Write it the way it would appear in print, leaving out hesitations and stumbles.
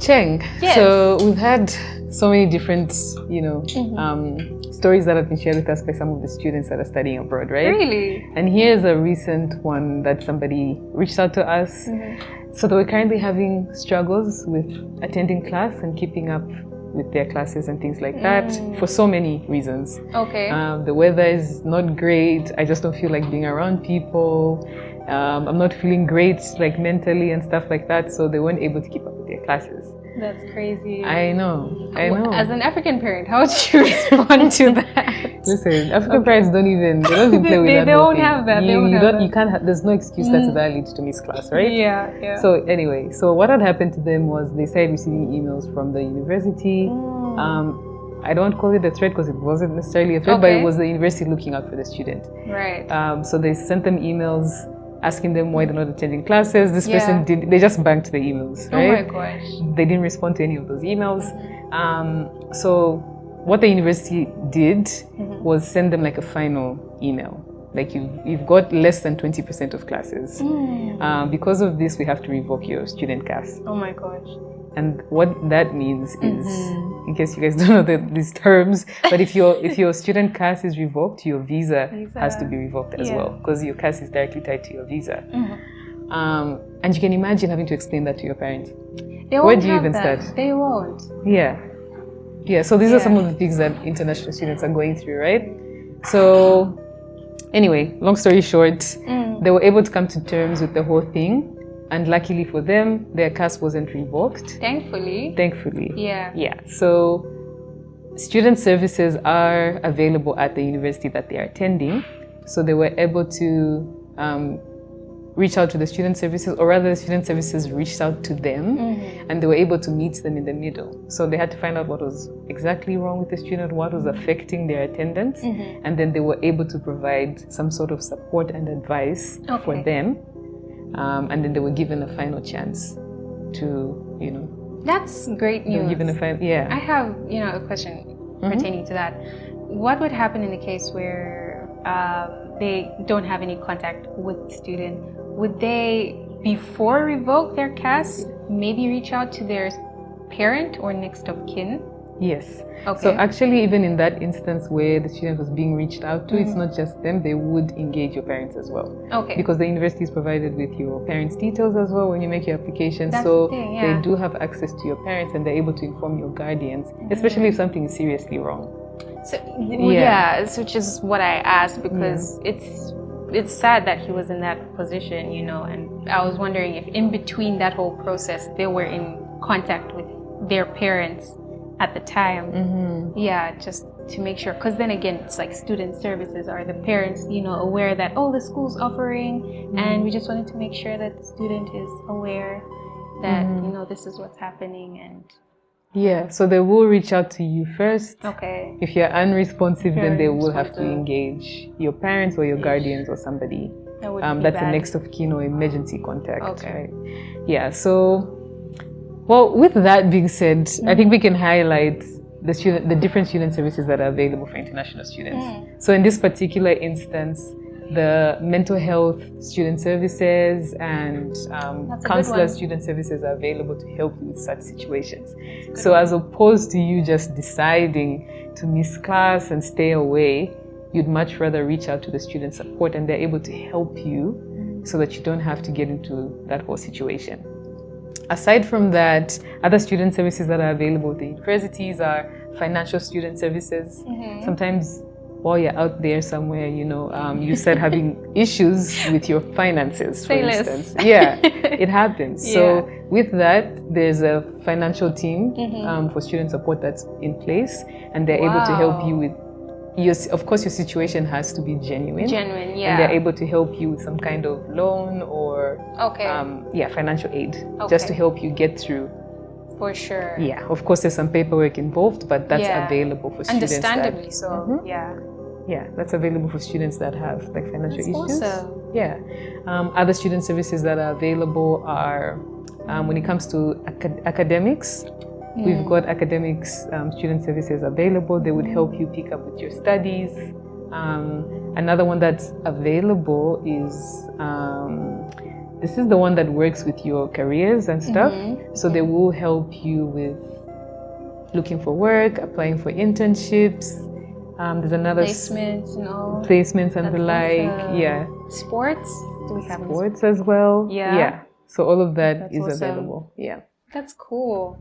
Cheng. Yes. So we've had so many different, stories that have been shared with us by some of the students that are studying abroad, right? Really? And here's a recent one that somebody reached out to us. So they were currently having struggles with attending class and keeping up with their classes and things like that for so many reasons. Okay. The weather is not great. I just don't feel like being around people. I'm not feeling great, like mentally and stuff like that. So they weren't able to keep up with their classes. That's crazy. I know. As an African parent, how would you respond to that? Listen, African parents don't even play with that. They don't have that. You can't. There's no excuse that's valid to miss class, right? Yeah. So anyway, what had happened to them was they started receiving emails from the university. I don't call it a threat because it wasn't necessarily a threat, but it was the university looking out for the student. Right. So they sent them emails asking them why they're not attending classes. This person they just banked the emails, right? Oh my gosh. They didn't respond to any of those emails. So what the university did was send them like a final email. Like you've got less than 20% of classes. Because of this, we have to revoke your student CAS. Oh my gosh. And what that means is, in case you guys don't know these terms, but if your student CAS is revoked, your visa has to be revoked as well, because your CAS is directly tied to your visa. And you can imagine having to explain that to your parents. Where do you even start? They won't. Yeah. So these are some of the things that international students are going through, right? So anyway, long story short, they were able to come to terms with the whole thing. And luckily for them, their CAS wasn't revoked. Thankfully. Yeah. So student services are available at the university that they are attending. So they were able to reach out to the student services, or rather the student services reached out to them, and they were able to meet them in the middle. So they had to find out what was exactly wrong with the student, what was affecting their attendance, and then they were able to provide some sort of support and advice for them. And then they were given a final chance to, That's great news. Given a final, I have, a question pertaining to that. What would happen in the case where they don't have any contact with the student? Would they, before revoke their CAS, maybe reach out to their parent or next of kin? Yes. Okay. So actually, even in that instance where the student was being reached out to, it's not just them, they would engage your parents as well. Okay. Because the university is provided with your parents' details as well when you make your application. That's so the thing, they do have access to your parents, and they're able to inform your guardians, especially if something is seriously wrong. So, which is what I asked, because it's sad that he was in that position, and I was wondering if in between that whole process, they were in contact with their parents at the time. Just to make sure, because then again, it's like student services. Are the parents aware that the school's offering, and we just wanted to make sure that the student is aware that this is what's happening. And so they will reach out to you first. Okay. If you're unresponsive, then they will have to engage your parents or your guardians or somebody that's a next of kin or emergency contact. Okay. Right? So well, with that being said, I think we can highlight the different student services that are available for international students. So in this particular instance, the mental health student services and counselor student services are available to help you with such situations. So as opposed to you just deciding to miss class and stay away, you'd much rather reach out to the student support, and they're able to help you so that you don't have to get into that whole situation. Aside from that, other student services that are available at the universities are financial student services. Sometimes while you're out there somewhere, you start having issues with your finances, for instance. It happens. So with that, there's a financial team for student support that's in place, and they're able to help you with of course, your situation has to be genuine. And they're able to help you with some kind of loan or financial aid, just to help you get through. For sure. Yeah, of course, there's some paperwork involved, but that's available for students. Understandably so. Yeah, that's available for students that have like financial issues. Awesome. Other student services that are available are when it comes to academics. We've got academics student services available. They would help you pick up with your studies. Another one that's available is this is the one that works with your careers and stuff. So they will help you with looking for work, applying for internships. There's another placements and all. Placements and the like. Yeah. Sports? Do we have sports as well? Yeah. So all of that That's is awesome. available. Yeah. That's cool.